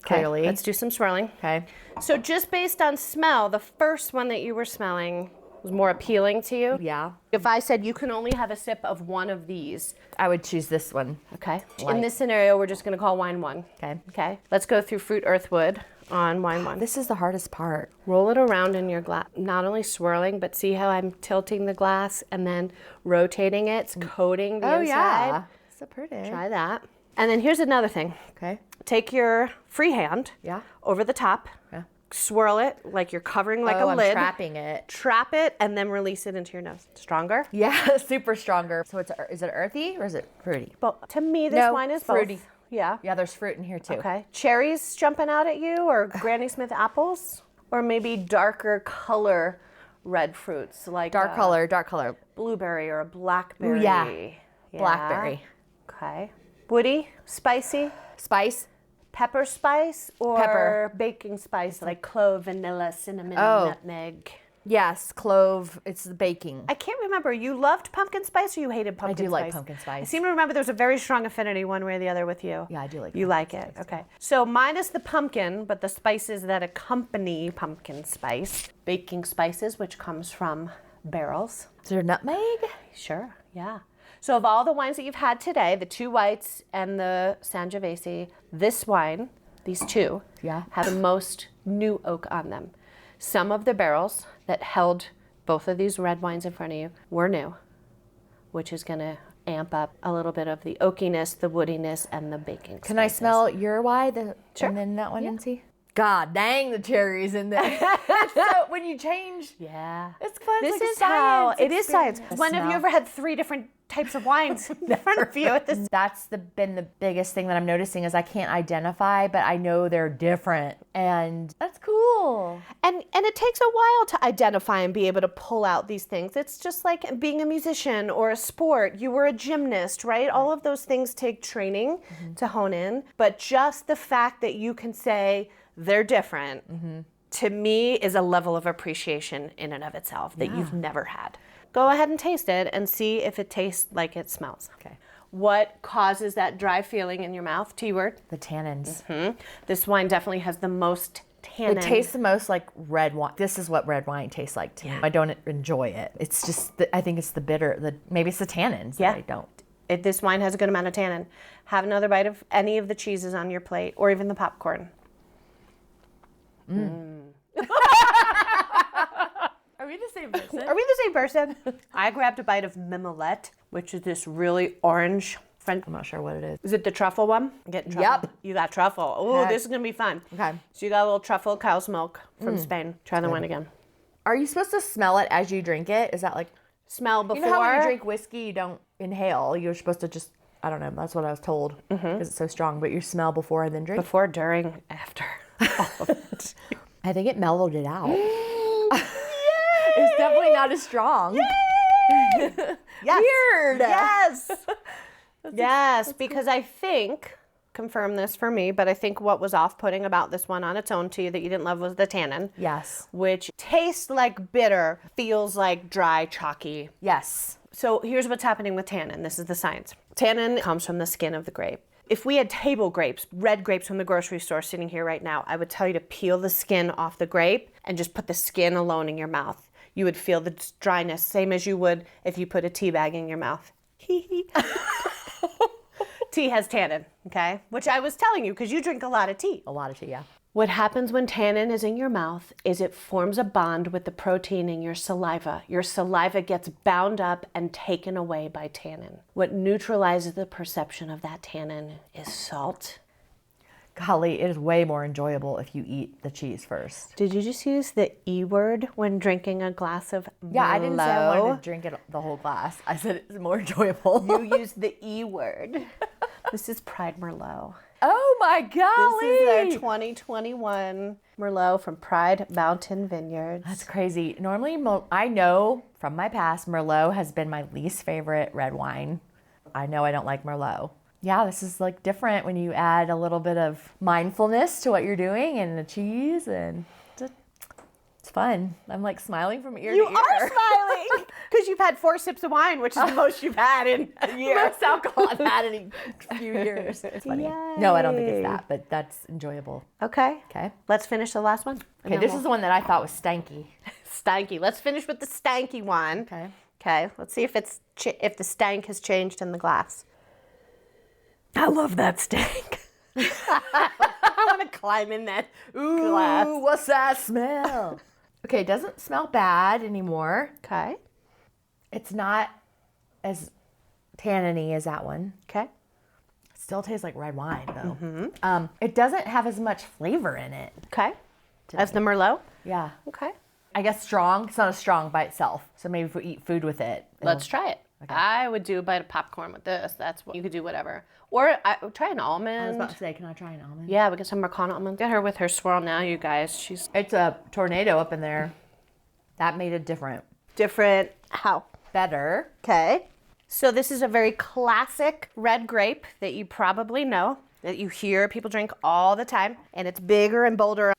Clearly. Let's do some swirling. Okay. So just based on smell, the first one that you were smelling, was more appealing to you? Yeah. If I said you can only have a sip of one of these. I would choose this one. Okay. Light. In this scenario, we're just going to call wine 1. Okay. Okay. Let's go through fruit earthwood on wine 1. This is the hardest part. Roll it around in your glass, not only swirling, but see how I'm tilting the glass and then rotating it. It's coating the inside. Yeah. So pretty. Try that. And then here's another thing. Okay. Take your free hand over the top. Yeah. Swirl it like you're covering like a I'm lid. trapping it. Trap it and then release it into your nose. Stronger? Yeah, super stronger. So is it earthy or is it fruity? Well, to me, this wine is fruity. both. Yeah. Yeah, there's fruit in here too. Okay. Cherries jumping out at you, or Granny Smith apples, or maybe darker color red fruits like Dark color. blueberry or a blackberry. Ooh, yeah. Blackberry. Okay. Woody, spicy, Spice. pepper spice, or Pepper. baking spice like clove, vanilla, cinnamon, Oh. nutmeg. Yes, clove. It's the baking. I can't remember. You loved pumpkin spice or you hated pumpkin spice? I do like pumpkin spice. I seem to remember there's a very strong affinity one way or the other with you. Yeah, I do like You pumpkin like it. spice, Okay. So minus the pumpkin, but the spices that accompany pumpkin spice. Baking spices, which comes from barrels. Is there nutmeg? Sure, yeah. So of all the wines that you've had today, the 2 whites and the Sangiovese, this wine, these 2, have the most new oak on them. Some of the barrels that held both of these red wines in front of you were new, which is going to amp up a little bit of the oakiness, the woodiness, and the baking spices. Can I smell your wine Sure. and then that one and see? God dang, the cherries in there. So when you change, it's fun. This it's like is how science it is science. experience. When have you ever had 3 different types of wines in front of you at this? That's been the biggest thing that I'm noticing is I can't identify, but I know they're different, and that's cool. And it takes a while to identify and be able to pull out these things. It's just like being a musician or a sport. You were a gymnast, right? All of those things take training to hone in. But just the fact that you can say they're different, to me, is a level of appreciation in and of itself that you've never had. Go ahead and taste it and see if it tastes like it smells. Okay. What causes that dry feeling in your mouth? T-word. The tannins. This wine definitely has the most tannin. It tastes the most like red wine. This is what red wine tastes like to me. I don't enjoy it. It's just, I think it's the bitter, maybe it's the tannins that I don't. This wine has a good amount of tannin. Have another bite of any of the cheeses on your plate or even the popcorn. Are we the same person? Are we the same person? I grabbed a bite of mimolette, which is this really orange French. I'm not sure what it is. Is it the truffle one? I'm getting truffle. Yep. You got truffle. Oh, this is going to be fun. Okay. So you got a little truffle cow's milk from Spain. Try the wine again. Are you supposed to smell it as you drink it? Is that like, Smell before. you know how when you drink whiskey, you don't inhale. You're supposed to just, I don't know, that's what I was told because it's so strong, but you smell before and then drink. Before, during, after. All of it. I think it mellowed it out. It's definitely not as strong. Yes. Weird. Yes. Yes, because I think, confirm this for me, but I think what was off-putting about this one on its own to you that you didn't love was the tannin. Yes. Which tastes like bitter, feels like dry, chalky. Yes. So here's what's happening with tannin. This is the science. Tannin comes from the skin of the grape. If we had table grapes, red grapes from the grocery store sitting here right now, I would tell you to peel the skin off the grape and just put the skin alone in your mouth. You would feel the dryness, same as you would if you put a tea bag in your mouth. Tea has tannin, okay? Which I was telling you because you drink a lot of tea. A lot of tea, yeah. What happens when tannin is in your mouth is it forms a bond with the protein in your saliva. Your saliva gets bound up and taken away by tannin. What neutralizes the perception of that tannin is salt. Golly, it is way more enjoyable if you eat the cheese first. Did you just use the E word when drinking a glass of Merlot? Yeah, I didn't say I wanted to drink it the whole glass. I said it's more enjoyable. You used the E word. This is Pride Merlot. Oh my golly! This is their 2021 Merlot from Pride Mountain Vineyards. That's crazy. Normally, I know from my past, Merlot has been my least favorite red wine. I know I don't like Merlot. Yeah, this is like different when you add a little bit of mindfulness to what you're doing and the cheese and It's fun. I'm like smiling from ear You to ear. are smiling because you've had 4 sips of wine, which is the most you've had in a year. Most alcohol I've had in a few years. It's funny. Yay. No, I don't think it's that, but that's enjoyable. Okay. Okay. Let's finish the last one. Okay, this is the one that I thought was stanky. stanky. Let's finish with the stanky one. Okay. Okay. Let's see if if the stank has changed in the glass. I love that stank. I want to climb in that glass. Ooh, what's that smell? Okay, it doesn't smell bad anymore. Okay. It's not as tanniny as that one. Okay. It still tastes like red wine, though. It doesn't have as much flavor in it. Okay. As the Merlot? Yeah. Okay. I guess strong. It's not as strong by itself. So maybe if we eat food with it. Let's try it. Okay. I would do a bite of popcorn with this. That's what you could do, whatever. Or try an I was almond. about to say, can I try an almond? Yeah, we get some Mercon almond. Get her with her swirl now, you guys. She's It's a tornado up in there. That made it different. different. How? Better. Okay. So this is a very classic red grape that you probably know, that you hear people drink all the time, and it's bigger and bolder.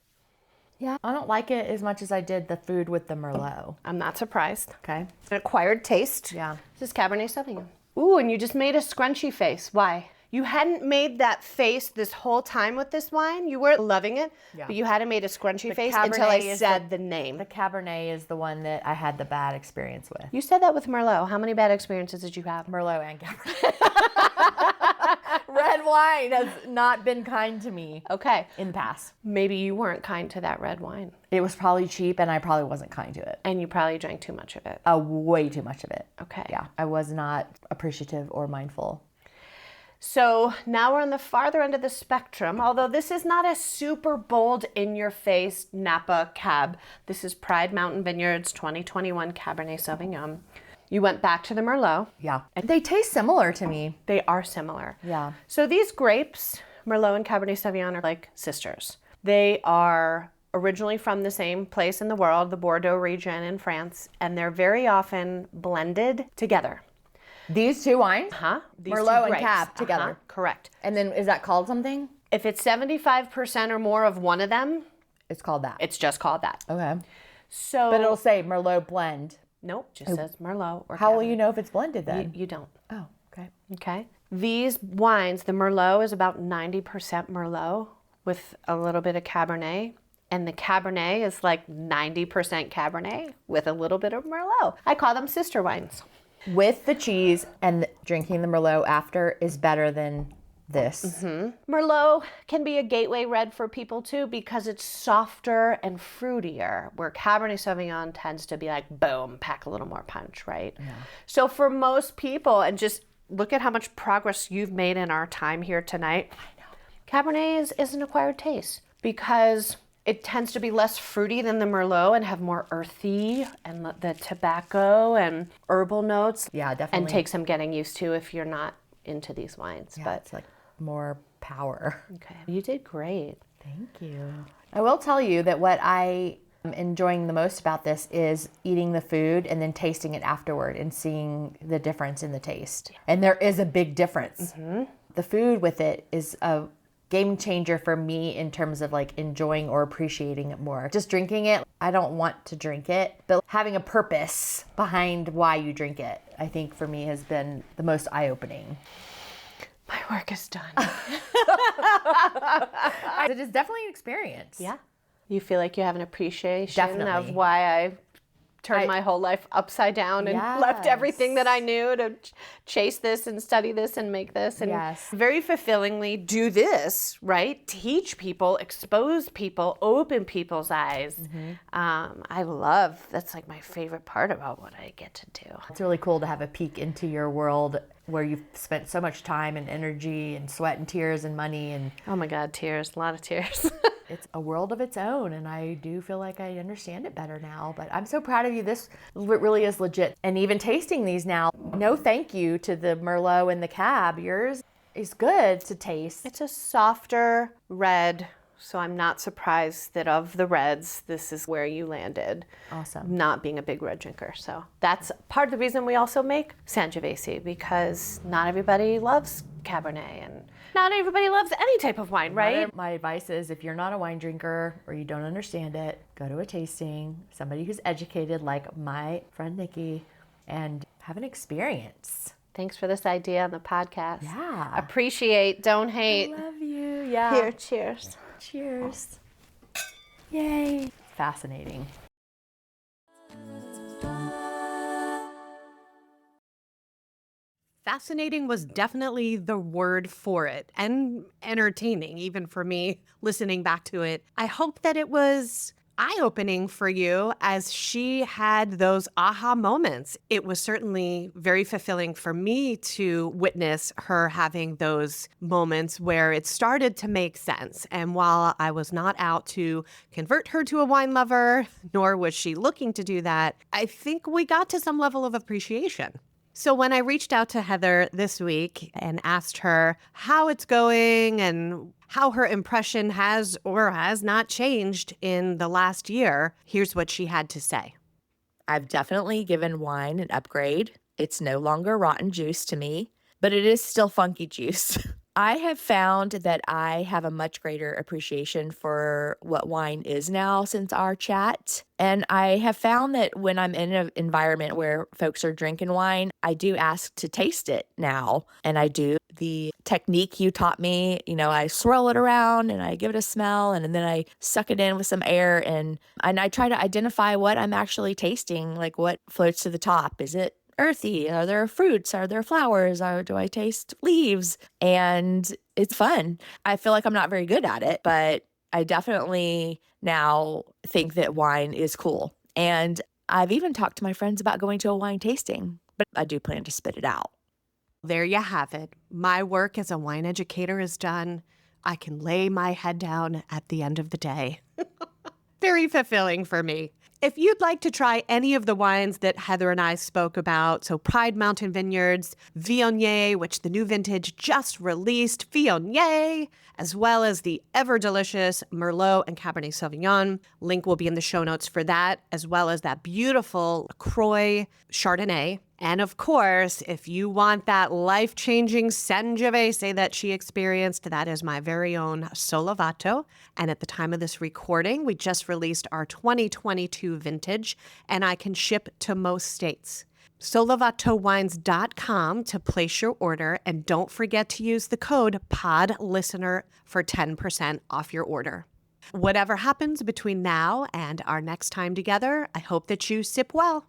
Yeah. I don't like it as much as I did the food with the Merlot. I'm not surprised. Okay. It's an acquired taste. Yeah. This is Cabernet Sauvignon. Ooh, and you just made a scrunchy face. Why? You hadn't made that face this whole time with this wine. You were loving it, Yeah. but you hadn't made a scrunchy face Cabernet until I is said the name. The Cabernet is the one that I had the bad experience with. You said that with Merlot. How many bad experiences did you have? Merlot and Cabernet. Red wine has not been kind to me Okay. in the past. Maybe you weren't kind to that red wine, It was probably cheap and I probably wasn't kind to it. and you probably drank too much of it. Way too much of it. Okay. Yeah. I was not appreciative or mindful. So now we're on the farther end of the spectrum, although this is not a super bold, in-your-face Napa Cab. This is Pride Mountain Vineyards 2021 Cabernet Sauvignon. You went back to the Merlot. Yeah. And they taste similar to me. They are similar. Yeah. So these grapes, Merlot and Cabernet Sauvignon, are like sisters. They are originally from the same place in the world, the Bordeaux region in France, and they're very often blended together. These two wines? These Merlot two and grapes. Cab together. Correct. And then is that called something? If it's 75% or more of one of them, It's called that. it's just called that. Okay. So, But it'll say Merlot blend. nope, just says Merlot or How will Cabernet. you know if it's blended then? You don't. Oh, okay. Okay. These wines, the Merlot is about 90% Merlot with a little bit of Cabernet. And the Cabernet is like 90% Cabernet with a little bit of Merlot. I call them sister wines. With the cheese and drinking the Merlot after is better than this. Merlot can be a gateway red for people too because it's softer and fruitier, where Cabernet Sauvignon tends to be like, boom, pack a little more punch, right? Yeah. So for most people, and just look at how much progress you've made in our time here tonight, I know. Cabernet is an acquired taste because it tends to be less fruity than the Merlot and have more earthy and the tobacco and herbal notes. Yeah, definitely. And take some getting used to if you're not into these wines. Yeah, But it's like more power. okay, you did great. Thank you. I will tell you that what I am enjoying the most about this is eating the food and then tasting it afterward and seeing the difference in the taste. And there is a big difference. The food with it is a game changer for me in terms of like enjoying or appreciating it more. Just drinking it, I don't want to drink it, but having a purpose behind why you drink it, I think for me has been the most eye-opening. My work is done. It is definitely an experience. Yeah. You feel like you have an appreciation Definitely. of why I turned my whole life upside down and left everything that I knew to chase this and study this and make this. And very fulfillingly do this, right? Teach people, expose people, open people's eyes. I love, that's like my favorite part about what I get to do. It's really cool to have a peek into your world where you've spent so much time and energy and sweat and tears and money, and Oh my God, tears, a lot of tears. it's a world of its own, and I do feel like I understand it better now. But I'm so proud of you. This really is legit. And even tasting these now, no thank you to the Merlot and the Cab. Yours is good to taste. It's a softer red, So I'm not surprised that of the reds, this is where you landed. Awesome. Not being a big red drinker. So that's part of the reason we also make Sangiovese, because not everybody loves Cabernet and not everybody loves any type of wine, right? My advice is if you're not a wine drinker or you don't understand it, go to a tasting, somebody who's educated like my friend Nikki, and have an experience. Thanks for this idea on the podcast. Yeah. Appreciate, don't hate. I love you. Yeah. Here, cheers. Cheers. Yay. Fascinating. Fascinating was definitely the word for it, and entertaining, even for me, listening back to it. I hope that it was eye-opening for you as she had those aha moments. It was certainly very fulfilling for me to witness her having those moments where it started to make sense. And while I was not out to convert her to a wine lover, nor was she looking to do that, I think we got to some level of appreciation. So when I reached out to Heather this week and asked her how it's going and how her impression has or has not changed in the last year, here's what she had to say. I've definitely given wine an upgrade. It's no longer rotten juice to me, but it is still funky juice. I have found that I have a much greater appreciation for what wine is now since our chat. And I have found that when I'm in an environment where folks are drinking wine, I do ask to taste it now. And I do the technique you taught me. I swirl it around and I give it a smell and then I suck it in with some air and I try to identify what I'm actually tasting, like what floats to the top. Is it earthy? Are there fruits? Are there flowers? Or do I taste leaves? And it's fun. I feel like I'm not very good at it, but I definitely now think that wine is cool. And I've even talked to my friends about going to a wine tasting, but I do plan to spit it out. There you have it. My work as a wine educator is done. I can lay my head down at the end of the day. Very fulfilling for me. If you'd like to try any of the wines that Heather and I spoke about, so Pride Mountain Vineyards, Viognier, which the new vintage just released, Viognier, as well as the ever-delicious Merlot and Cabernet Sauvignon. Link will be in the show notes for that, as well as that beautiful LaCroix Chardonnay. And of course, if you want that life-changing Sangiovese that she experienced, that is my very own Solovato. And at the time of this recording, we just released our 2022 vintage, and I can ship to most states. SoloVatoWines.com to place your order, and don't forget to use the code PODLISTENER for 10% off your order. Whatever happens between now and our next time together, I hope that you sip well.